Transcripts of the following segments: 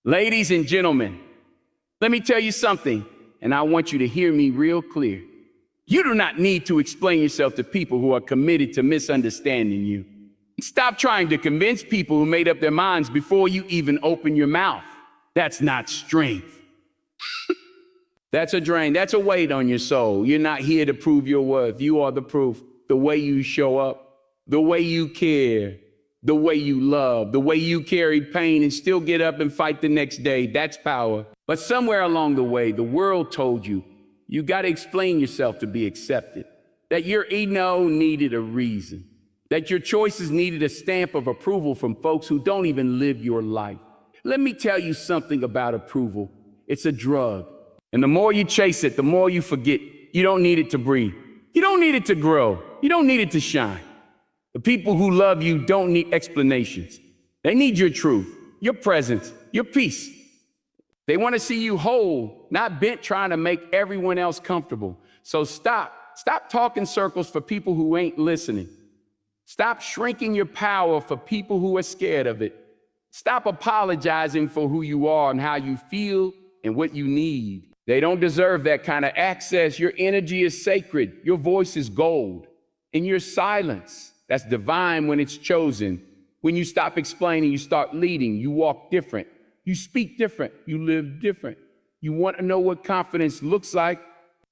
Ladies and gentlemen, let me tell you something, and I want you to hear me real clear. You do not need to explain yourself to people who are committed to misunderstanding you. Stop trying to convince people who made up their minds before you even open your mouth. That's not strength. That's a drain. That's a weight on your soul. You're not here to prove your worth. You are the proof. The way you show up, the way you care, the way you love, the way you carry pain and still get up and fight the next day. That's power. But somewhere along the way, the world told you, you got to explain yourself to be accepted. That your ego needed a reason. That your choices needed a stamp of approval from folks who don't even live your life. Let me tell you something about approval. It's a drug. And the more you chase it, the more you forget. You don't need it to breathe. You don't need it to grow. You don't need it to shine. The people who love you don't need explanations. They need your truth, your presence, your peace. They want to see you whole, not bent trying to make everyone else comfortable. So stop talking circles for people who ain't listening. Stop shrinking your power for people who are scared of it. Stop apologizing for who you are and how you feel and what you need. They don't deserve that kind of access. Your energy is sacred. Your voice is gold. And your silence, that's divine when it's chosen. When you stop explaining, you start leading. You walk different. You speak different. You live different. You want to know what confidence looks like?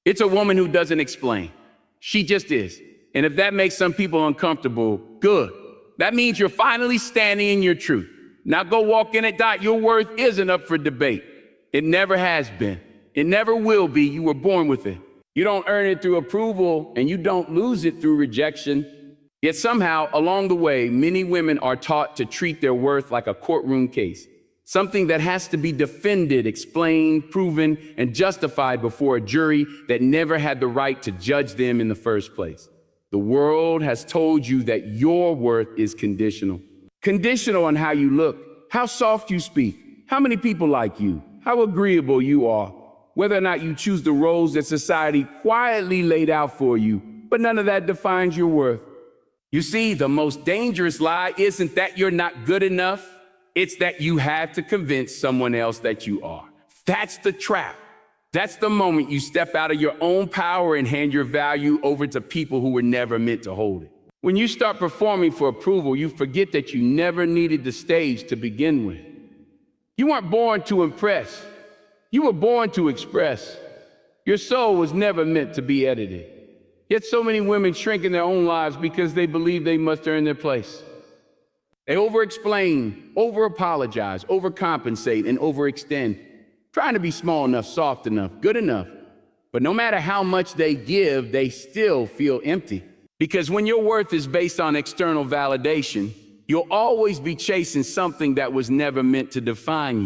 It's a woman who doesn't explain. She just is. And if that makes some people uncomfortable, good. That means you're finally standing in your truth. Now go walk in it, Dot. Your worth isn't up for debate. It never has been. It never will be. You were born with it. You don't earn it through approval, and you don't lose it through rejection. Yet somehow, along the way, many women are taught to treat their worth like a courtroom case. Something that has to be defended, explained, proven, and justified before a jury that never had the right to judge them in the first place. The world has told you that your worth is conditional. Conditional on how you look, how soft you speak, how many people like you, how agreeable you are, whether or not you choose the roles that society quietly laid out for you, but none of that defines your worth. You see, the most dangerous lie isn't that you're not good enough. It's that you have to convince someone else that you are. That's the trap. That's the moment you step out of your own power and hand your value over to people who were never meant to hold it. When you start performing for approval, you forget that you never needed the stage to begin with. You weren't born to impress. You were born to express. Your soul was never meant to be edited. Yet so many women shrink in their own lives because they believe they must earn their place. They over-explain, over-apologize, overcompensate, and overextend, trying to be small enough, soft enough, good enough. But no matter how much they give, they still feel empty. Because when your worth is based on external validation, you'll always be chasing something that was never meant to define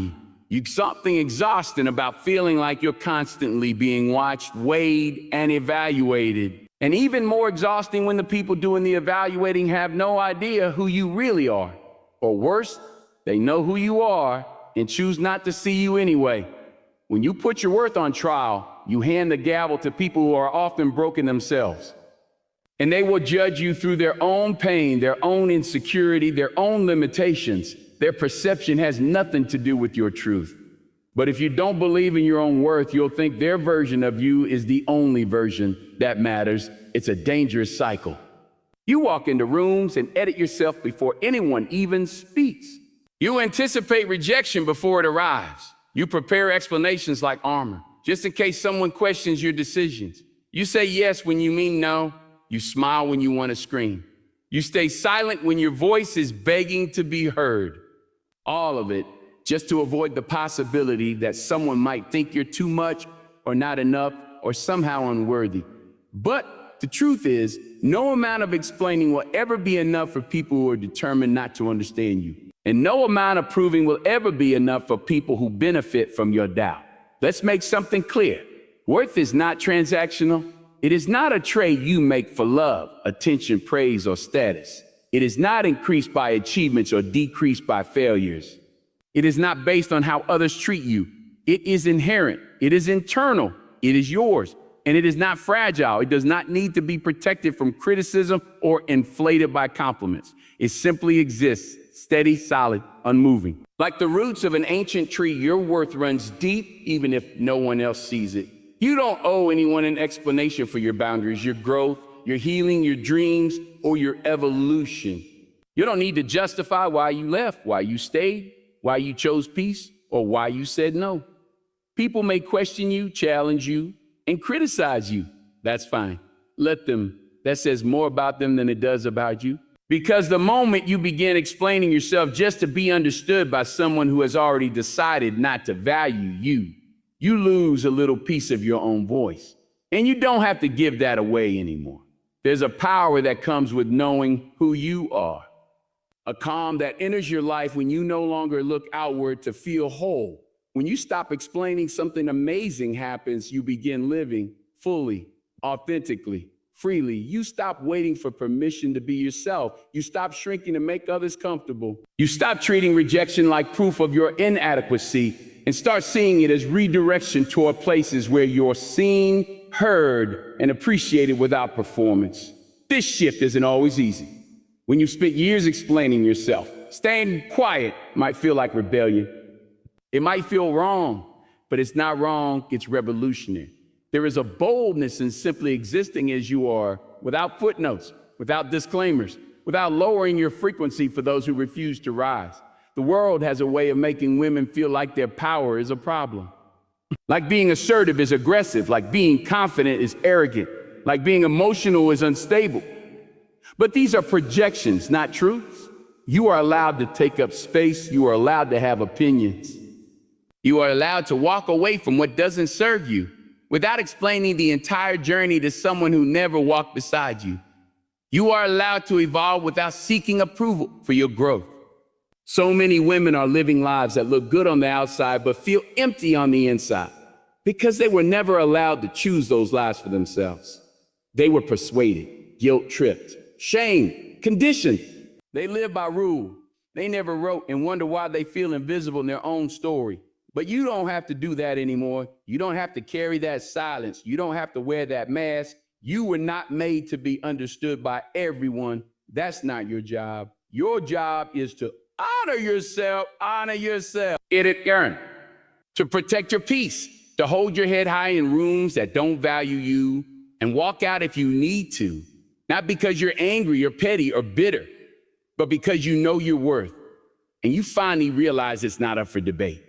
you. Something exhausting about feeling like you're constantly being watched, weighed, and evaluated. And even more exhausting when the people doing the evaluating have no idea who you really are. Or worse, they know who you are and choose not to see you anyway. When you put your worth on trial, you hand the gavel to people who are often broken themselves. And they will judge you through their own pain, their own insecurity, their own limitations. Their perception has nothing to do with your truth. But if you don't believe in your own worth, you'll think their version of you is the only version that matters. It's a dangerous cycle. You walk into rooms and edit yourself before anyone even speaks. You anticipate rejection before it arrives. You prepare explanations like armor, just in case someone questions your decisions. You say yes when you mean no. You smile when you want to scream. You stay silent when your voice is begging to be heard. All of it just to avoid the possibility that someone might think you're too much or not enough or somehow unworthy. But the truth is, no amount of explaining will ever be enough for people who are determined not to understand you. And no amount of proving will ever be enough for people who benefit from your doubt. Let's make something clear. Worth is not transactional. It is not a trade you make for love, attention, praise, or status. It is not increased by achievements or decreased by failures. It is not based on how others treat you. It is inherent. It is internal. It is yours. And it is not fragile. It does not need to be protected from criticism or inflated by compliments. It simply exists, steady, solid, unmoving. Like the roots of an ancient tree, your worth runs deep even if no one else sees it. You don't owe anyone an explanation for your boundaries, your growth, your healing, your dreams, or your evolution. You don't need to justify why you left, why you stayed, why you chose peace, or why you said no. People may question you, challenge you, and criticize you. That's fine. Let them. That says more about them than it does about you. Because the moment you begin explaining yourself just to be understood by someone who has already decided not to value you, you lose a little piece of your own voice. And you don't have to give that away anymore. There's a power that comes with knowing who you are. A calm that enters your life when you no longer look outward to feel whole. When you stop explaining, something amazing happens. You begin living fully, authentically, freely. You stop waiting for permission to be yourself. You stop shrinking to make others comfortable. You stop treating rejection like proof of your inadequacy and start seeing it as redirection toward places where you're seen, heard, and appreciated without performance. This shift isn't always easy. When you've spent years explaining yourself, staying quiet might feel like rebellion. It might feel wrong, but it's not wrong, it's revolutionary. There is a boldness in simply existing as you are, without footnotes, without disclaimers, without lowering your frequency for those who refuse to rise. The world has a way of making women feel like their power is a problem. Like being assertive is aggressive, like being confident is arrogant, like being emotional is unstable. But these are projections, not truths. You are allowed to take up space. You are allowed to have opinions. You are allowed to walk away from what doesn't serve you without explaining the entire journey to someone who never walked beside you. You are allowed to evolve without seeking approval for your growth. So many women are living lives that look good on the outside but feel empty on the inside because they were never allowed to choose those lives for themselves. They were persuaded, guilt-tripped, shamed, conditioned. They live by rule. They never wrote and wonder why they feel invisible in their own story. But you don't have to do that anymore. You don't have to carry that silence. You don't have to wear that mask. You were not made to be understood by everyone. That's not your job. Your job is to honor yourself, Get it, Aaron. To protect your peace, to hold your head high in rooms that don't value you, and walk out if you need to. Not because you're angry or petty or bitter, but because you know your worth. And you finally realize it's not up for debate.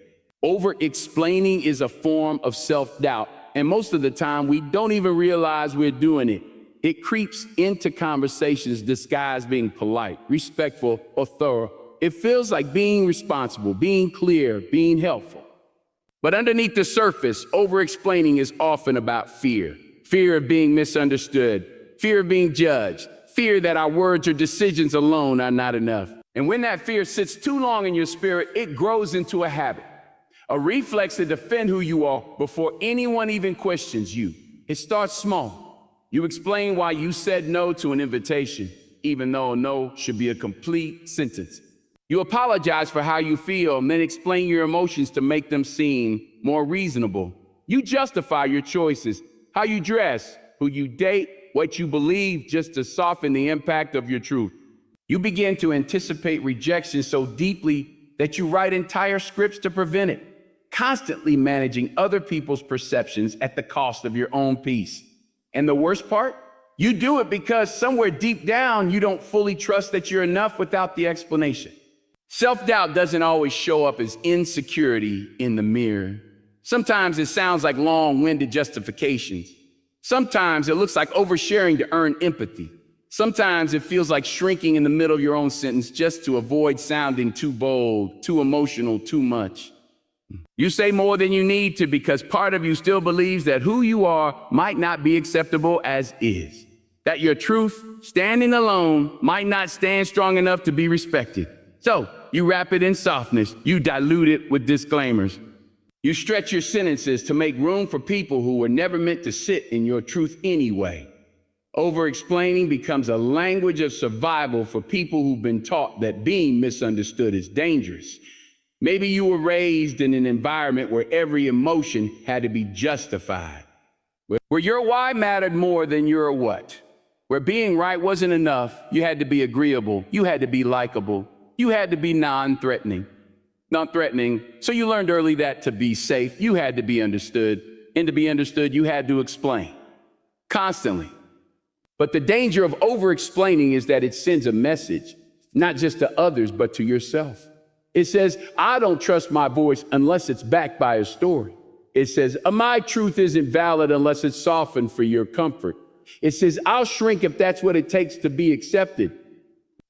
Over-explaining is a form of self-doubt, and most of the time we don't even realize we're doing it. It creeps into conversations disguised being polite, respectful, or thorough. It feels like being responsible, being clear, being helpful. But underneath the surface, over-explaining is often about fear. Fear of being misunderstood, fear of being judged, fear that our words or decisions alone are not enough. And when that fear sits too long in your spirit, it grows into a habit. A reflex to defend who you are before anyone even questions you. It starts small. You explain why you said no to an invitation, even though a no should be a complete sentence. You apologize for how you feel and then explain your emotions to make them seem more reasonable. You justify your choices, how you dress, who you date, what you believe, just to soften the impact of your truth. You begin to anticipate rejection so deeply that you write entire scripts to prevent it, constantly managing other people's perceptions at the cost of your own peace. And the worst part? You do it because somewhere deep down, you don't fully trust that you're enough without the explanation. Self-doubt doesn't always show up as insecurity in the mirror. Sometimes it sounds like long-winded justifications. Sometimes it looks like oversharing to earn empathy. Sometimes it feels like shrinking in the middle of your own sentence just to avoid sounding too bold, too emotional, too much. You say more than you need to because part of you still believes that who you are might not be acceptable as is. That your truth, standing alone, might not stand strong enough to be respected. So you wrap it in softness. You dilute it with disclaimers. You stretch your sentences to make room for people who were never meant to sit in your truth anyway. Over-explaining becomes a language of survival for people who've been taught that being misunderstood is dangerous. Maybe you were raised in an environment where every emotion had to be justified, where your why mattered more than your what, where being right wasn't enough, you had to be agreeable, you had to be likable. you had to be non-threatening. Non-threatening, so you learned early that to be safe, you had to be understood. And to be understood, you had to explain. Constantly. But the danger of over-explaining is that it sends a message, not just to others, but to yourself. It says, I don't trust my voice unless it's backed by a story. It says, my truth isn't valid unless it's softened for your comfort. It says, I'll shrink if that's what it takes to be accepted.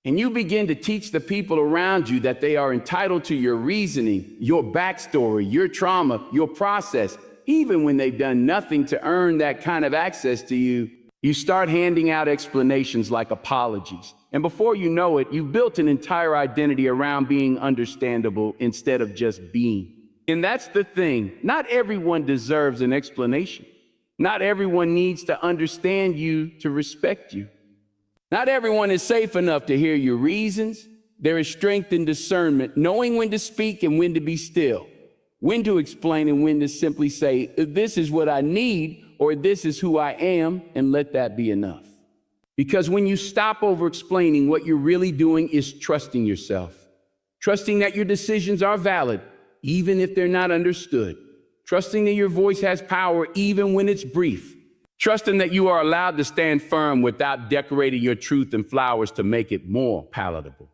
And you begin to teach the people around you that they are entitled to your reasoning, your backstory, your trauma, your process. Even when they've done nothing to earn that kind of access to you, you start handing out explanations like apologies. And before you know it, you've built an entire identity around being understandable instead of just being. And that's the thing. Not everyone deserves an explanation. Not everyone needs to understand you to respect you. Not everyone is safe enough to hear your reasons. There is strength in discernment, knowing when to speak and when to be still, when to explain and when to simply say, this is what I need, or this is who I am, and let that be enough. Because when you stop over-explaining, what you're really doing is trusting yourself, trusting that your decisions are valid, even if they're not understood, trusting that your voice has power, even when it's brief, trusting that you are allowed to stand firm without decorating your truth in flowers to make it more palatable.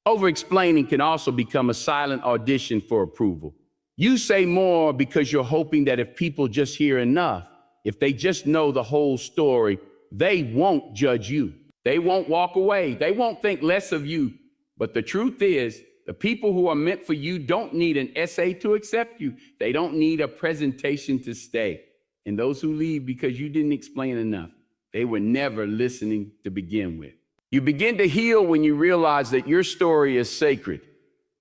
Over-explaining can also become a silent audition for approval. You say more because you're hoping that if people just hear enough, if they just know the whole story, they won't judge you. They won't walk away. They won't think less of you. But the truth is, the people who are meant for you don't need an essay to accept you. They don't need a presentation to stay. And those who leave because you didn't explain enough, they were never listening to begin with. You begin to heal when you realize that your story is sacred,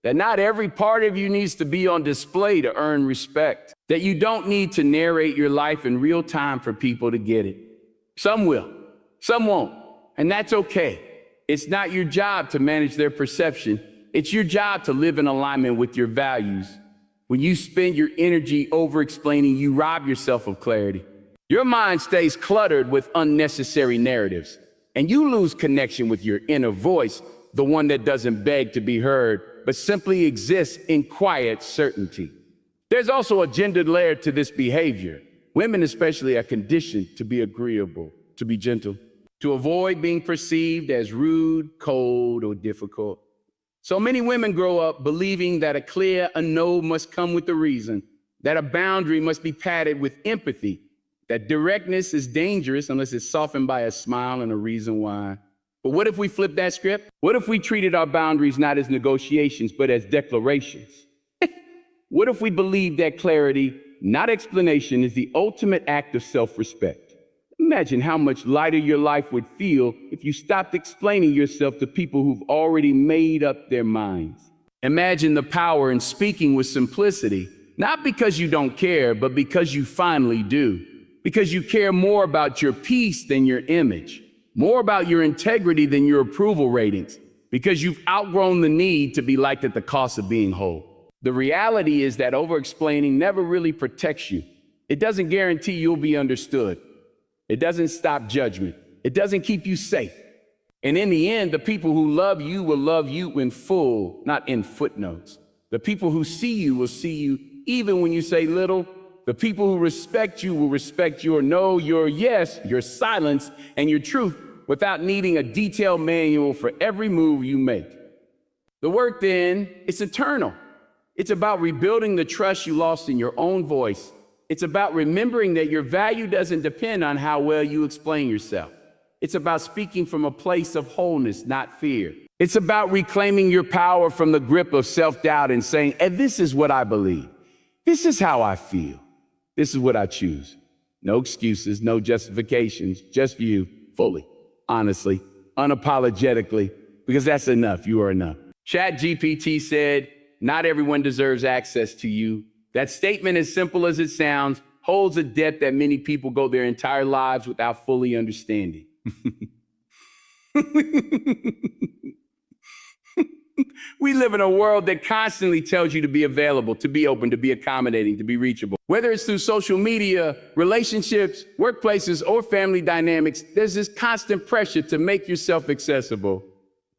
that not every part of you needs to be on display to earn respect, that you don't need to narrate your life in real time for people to get it. Some will, some won't, and that's okay. It's not your job to manage their perception. It's your job to live in alignment with your values. When you spend your energy over-explaining, you rob yourself of clarity. Your mind stays cluttered with unnecessary narratives, and you lose connection with your inner voice, the one that doesn't beg to be heard, but simply exists in quiet certainty. There's also a gendered layer to this behavior. Women especially are conditioned to be agreeable, to be gentle, to avoid being perceived as rude, cold, or difficult. So many women grow up believing that a clear a no must come with a reason, that a boundary must be padded with empathy, that directness is dangerous unless it's softened by a smile and a reason why. But what if we flip that script? What if we treated our boundaries not as negotiations, but as declarations? What if we believed that clarity, not explanation, is the ultimate act of self-respect? Imagine how much lighter your life would feel if you stopped explaining yourself to people who've already made up their minds. Imagine the power in speaking with simplicity, not because you don't care, but because you finally do. Because you care more about your peace than your image, more about your integrity than your approval ratings, because you've outgrown the need to be liked at the cost of being whole. The reality is that over-explaining never really protects you. It doesn't guarantee you'll be understood. It doesn't stop judgment. It doesn't keep you safe. And in the end, the people who love you will love you in full, not in footnotes. The people who see you will see you even when you say little. The people who respect you will respect your no, your yes, your silence, and your truth without needing a detailed manual for every move you make. The work then, it's eternal. It's about rebuilding the trust you lost in your own voice. It's about remembering that your value doesn't depend on how well you explain yourself. It's about speaking from a place of wholeness, not fear. It's about reclaiming your power from the grip of self-doubt and saying, and this is what I believe. This is how I feel. This is what I choose. No excuses, no justifications, just you, fully, honestly, unapologetically, because that's enough. You are enough. ChatGPT said, not everyone deserves access to you. That statement, as simple as it sounds, holds a depth that many people go their entire lives without fully understanding. We live in a world that constantly tells you to be available, to be open, to be accommodating, to be reachable. Whether it's through social media, relationships, workplaces, or family dynamics, there's this constant pressure to make yourself accessible.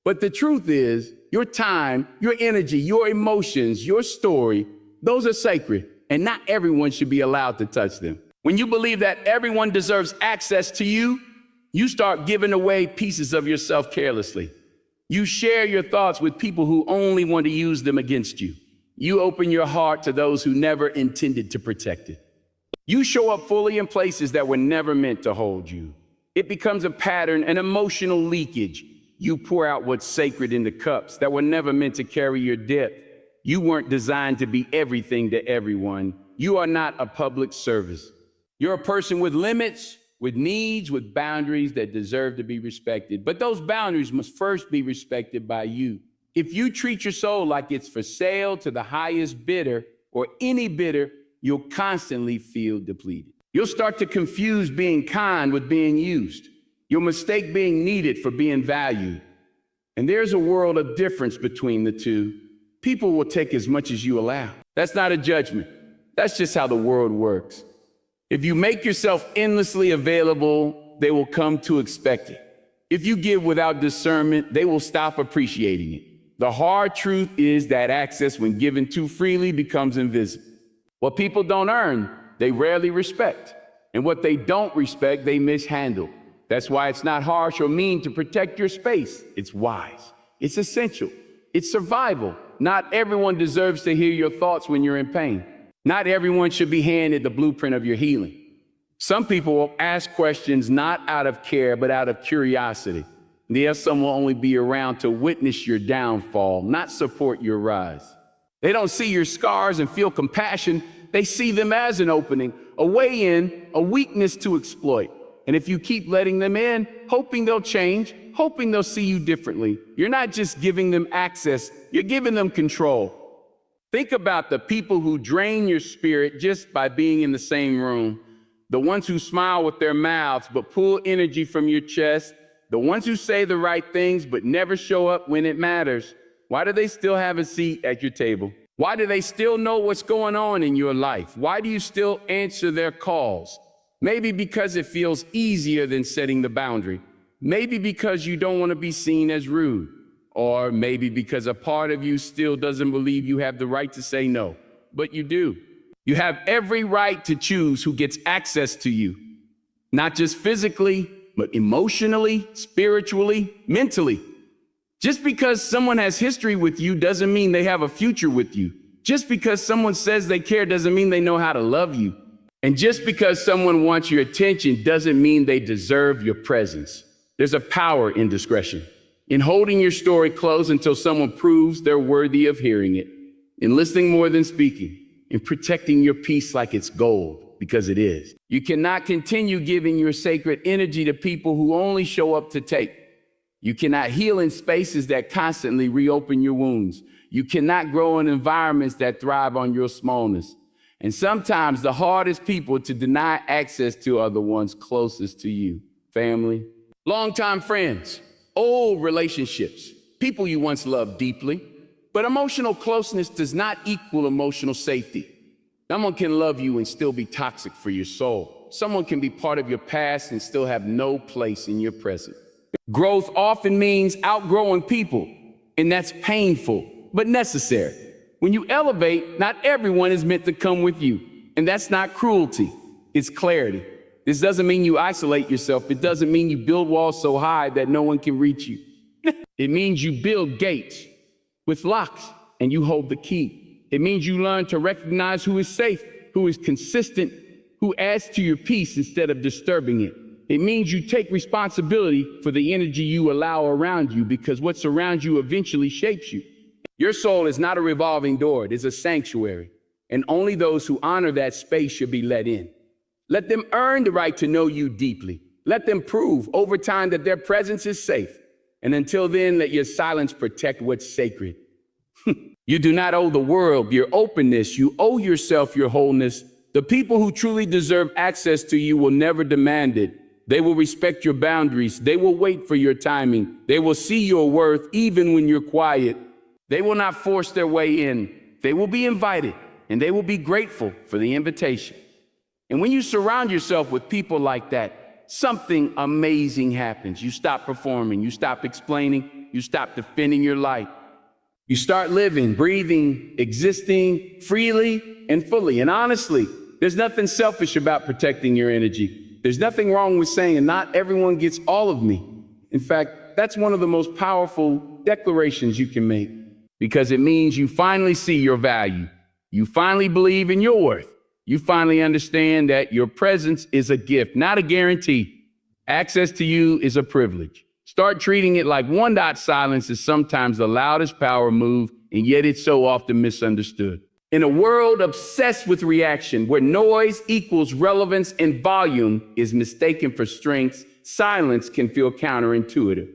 But the truth is, your time, your energy, your emotions, your story, those are sacred, and not everyone should be allowed to touch them. When you believe that everyone deserves access to you, you start giving away pieces of yourself carelessly. You share your thoughts with people who only want to use them against you. You open your heart to those who never intended to protect it. You show up fully in places that were never meant to hold you. It becomes a pattern, an emotional leakage. You pour out what's sacred into cups that were never meant to carry your depth. You weren't designed to be everything to everyone. You are not a public service. You're a person with limits, with needs, with boundaries that deserve to be respected. But those boundaries must first be respected by you. If you treat your soul like it's for sale to the highest bidder or any bidder, you'll constantly feel depleted. You'll start to confuse being kind with being used. You'll mistake being needed for being valued. And there's a world of difference between the two. People will take as much as you allow. That's not a judgment. That's just how the world works. If you make yourself endlessly available, they will come to expect it. If you give without discernment, they will stop appreciating it. The hard truth is that access, when given too freely, becomes invisible. What people don't earn, they rarely respect. And what they don't respect, they mishandle. That's why it's not harsh or mean to protect your space. It's wise. It's essential. It's survival. Not everyone deserves to hear your thoughts when you're in pain. Not everyone should be handed the blueprint of your healing. Some people will ask questions not out of care, but out of curiosity. Some will only be around to witness your downfall, not support your rise. They don't see your scars and feel compassion. They see them as an opening, a way in, a weakness to exploit. And if you keep letting them in, hoping they'll change, hoping they'll see you differently, you're not just giving them access, you're giving them control. Think about the people who drain your spirit just by being in the same room. The ones who smile with their mouths but pull energy from your chest. The ones who say the right things but never show up when it matters. Why do they still have a seat at your table? Why do they still know what's going on in your life? Why do you still answer their calls? Maybe because it feels easier than setting the boundary. Maybe because you don't want to be seen as rude. Or maybe because a part of you still doesn't believe you have the right to say no. But you do. You have every right to choose who gets access to you. Not just physically, but emotionally, spiritually, mentally. Just because someone has history with you doesn't mean they have a future with you. Just because someone says they care doesn't mean they know how to love you. And just because someone wants your attention doesn't mean they deserve your presence. There's a power in discretion, in holding your story close until someone proves they're worthy of hearing it, in listening more than speaking, in protecting your peace like it's gold, because it is. You cannot continue giving your sacred energy to people who only show up to take. You cannot heal in spaces that constantly reopen your wounds. You cannot grow in environments that thrive on your smallness. And sometimes the hardest people to deny access to are the ones closest to you. Family, longtime friends, old relationships, people you once loved deeply. But emotional closeness does not equal emotional safety. Someone can love you and still be toxic for your soul. Someone can be part of your past and still have no place in your present. Growth often means outgrowing people, and that's painful, but necessary. When you elevate, not everyone is meant to come with you, and that's not cruelty, it's clarity. This doesn't mean you isolate yourself. It doesn't mean you build walls so high that no one can reach you. It means you build gates with locks, and you hold the key. It means you learn to recognize who is safe, who is consistent, who adds to your peace instead of disturbing it. It means you take responsibility for the energy you allow around you, because what's around you eventually shapes you. Your soul is not a revolving door, it is a sanctuary, and only those who honor that space should be let in. Let them earn the right to know you deeply. Let them prove over time that their presence is safe. And until then, let your silence protect what's sacred. You do not owe the world your openness. You owe yourself your wholeness. The people who truly deserve access to you will never demand it. They will respect your boundaries. They will wait for your timing. They will see your worth even when you're quiet. They will not force their way in. They will be invited, and they will be grateful for the invitation. And when you surround yourself with people like that, something amazing happens. You stop performing. You stop explaining. You stop defending your light. You start living, breathing, existing freely and fully. And honestly, there's nothing selfish about protecting your energy. There's nothing wrong with saying, not everyone gets all of me. In fact, that's one of the most powerful declarations you can make, because it means you finally see your value. You finally believe in your worth. You finally understand that your presence is a gift, not a guarantee. Access to you is a privilege. Start treating it like silence is sometimes the loudest power move, and yet it's so often misunderstood. In a world obsessed with reaction, where noise equals relevance and volume is mistaken for strength, silence can feel counterintuitive.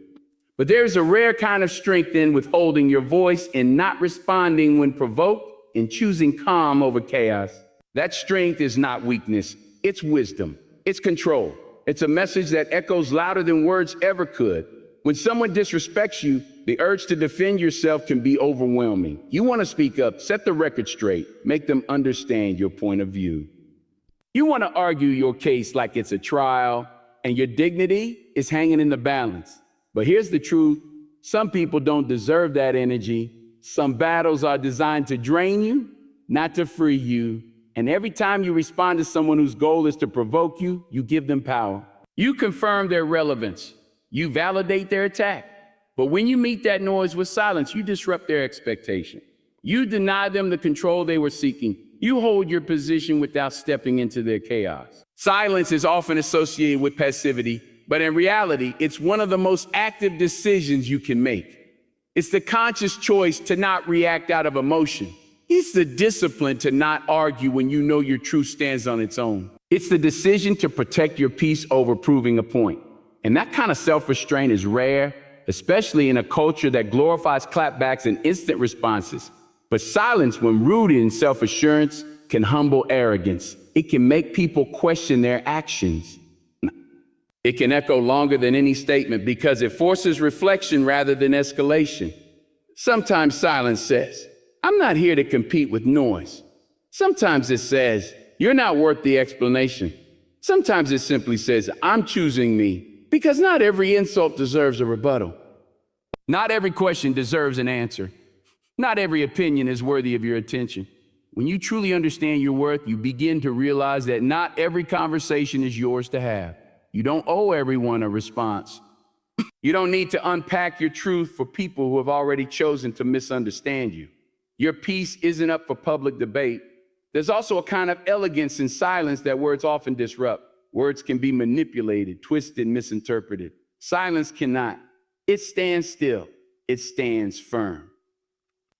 But there's a rare kind of strength in withholding your voice and not responding when provoked, and choosing calm over chaos. That strength is not weakness, it's wisdom, it's control. It's a message that echoes louder than words ever could. When someone disrespects you, the urge to defend yourself can be overwhelming. You want to speak up, set the record straight, make them understand your point of view. You want to argue your case like it's a trial, and your dignity is hanging in the balance. But here's the truth: some people don't deserve that energy. Some battles are designed to drain you, not to free you. And every time you respond to someone whose goal is to provoke you, you give them power. You confirm their relevance. You validate their attack. But when you meet that noise with silence, you disrupt their expectation. You deny them the control they were seeking. You hold your position without stepping into their chaos. Silence is often associated with passivity, but in reality, it's one of the most active decisions you can make. It's the conscious choice to not react out of emotion. It's the discipline to not argue when you know your truth stands on its own. It's the decision to protect your peace over proving a point. And that kind of self-restraint is rare, especially in a culture that glorifies clapbacks and instant responses. But silence, when rooted in self-assurance, can humble arrogance. It can make people question their actions. It can echo longer than any statement because it forces reflection rather than escalation. Sometimes silence says, "I'm not here to compete with noise." Sometimes it says, "You're not worth the explanation." Sometimes it simply says, "I'm choosing me," because not every insult deserves a rebuttal. Not every question deserves an answer. Not every opinion is worthy of your attention. When you truly understand your worth, you begin to realize that not every conversation is yours to have. You don't owe everyone a response. You don't need to unpack your truth for people who have already chosen to misunderstand you. Your peace isn't up for public debate. There's also a kind of elegance in silence that words often disrupt. Words can be manipulated, twisted, misinterpreted. Silence cannot. It stands still. It stands firm.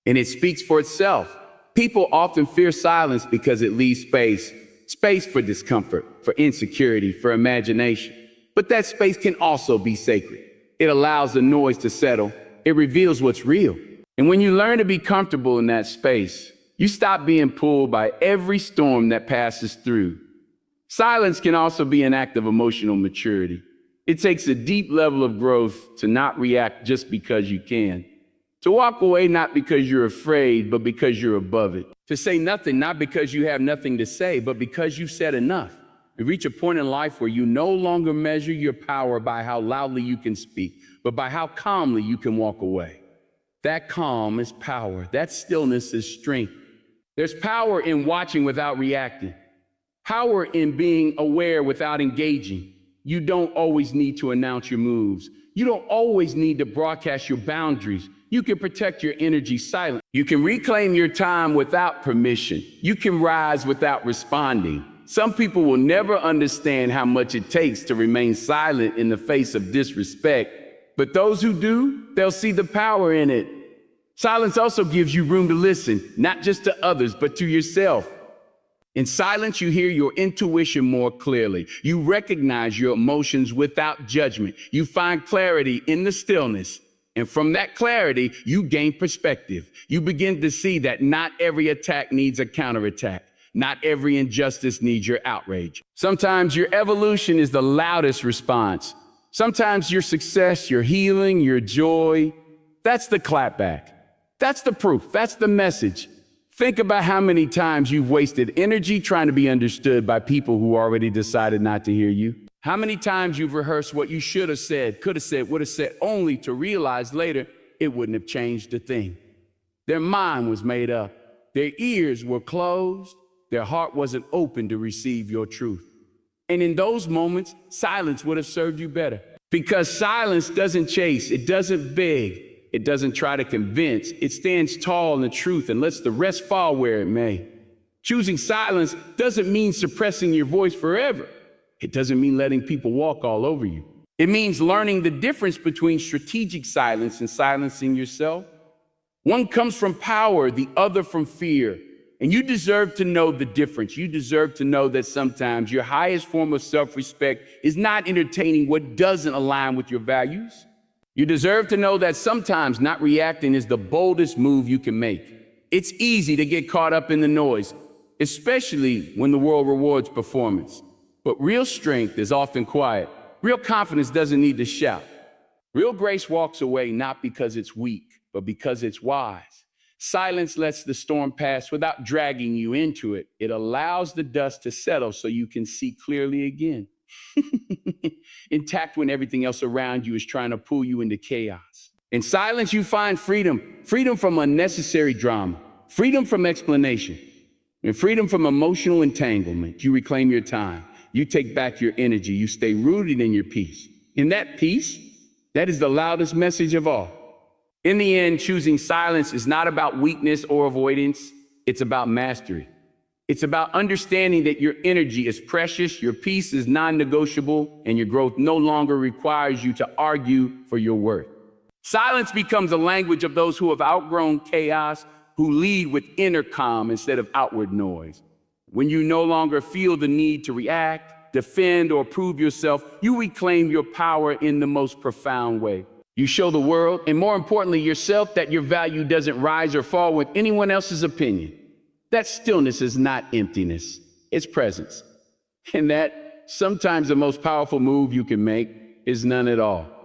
And it speaks for itself. People often fear silence because it leaves space for discomfort, for insecurity, for imagination. But that space can also be sacred. It allows the noise to settle. It reveals what's real. And when you learn to be comfortable in that space, you stop being pulled by every storm that passes through. Silence can also be an act of emotional maturity. It takes a deep level of growth to not react just because you can. To walk away not because you're afraid, but because you're above it. To say nothing not because you have nothing to say, but because you've said enough. You reach a point in life where you no longer measure your power by how loudly you can speak, but by how calmly you can walk away. That calm is power. That stillness is strength. There's power in watching without reacting. Power in being aware without engaging. You don't always need to announce your moves. You don't always need to broadcast your boundaries. You can protect your energy silently. You can reclaim your time without permission. You can rise without responding. Some people will never understand how much it takes to remain silent in the face of disrespect. But those who do, they'll see the power in it. Silence also gives you room to listen, not just to others, but to yourself. In silence, you hear your intuition more clearly. You recognize your emotions without judgment. You find clarity in the stillness. And from that clarity, you gain perspective. You begin to see that not every attack needs a counterattack. Not every injustice needs your outrage. Sometimes your evolution is the loudest response. Sometimes your success, your healing, your joy, that's the clapback. That's the proof. That's the message. Think about how many times you've wasted energy trying to be understood by people who already decided not to hear you. How many times you've rehearsed what you should have said, could have said, would have said, only to realize later it wouldn't have changed a thing. Their mind was made up. Their ears were closed. Their heart wasn't open to receive your truth. And in those moments, silence would have served you better. Because silence doesn't chase, it doesn't beg, it doesn't try to convince. It stands tall in the truth and lets the rest fall where it may. Choosing silence doesn't mean suppressing your voice forever. It doesn't mean letting people walk all over you. It means learning the difference between strategic silence and silencing yourself. One comes from power, the other from fear. And you deserve to know the difference. You deserve to know that sometimes your highest form of self-respect is not entertaining what doesn't align with your values. You deserve to know that sometimes not reacting is the boldest move you can make. It's easy to get caught up in the noise, especially when the world rewards performance. But real strength is often quiet. Real confidence doesn't need to shout. Real grace walks away not because it's weak, but because it's wise. Silence lets the storm pass without dragging you into it. It allows the dust to settle so you can see clearly again. Intact when everything else around you is trying to pull you into chaos. In silence, you find freedom. Freedom from unnecessary drama. Freedom from explanation. And freedom from emotional entanglement. You reclaim your time. You take back your energy. You stay rooted in your peace. In that peace, that is the loudest message of all. In the end, choosing silence is not about weakness or avoidance. It's about mastery. It's about understanding that your energy is precious, your peace is non-negotiable, and your growth no longer requires you to argue for your worth. Silence becomes a language of those who have outgrown chaos, who lead with inner calm instead of outward noise. When you no longer feel the need to react, defend, or prove yourself, you reclaim your power in the most profound way. You show the world, and more importantly yourself, that your value doesn't rise or fall with anyone else's opinion. That stillness is not emptiness, it's presence. And that sometimes the most powerful move you can make is none at all.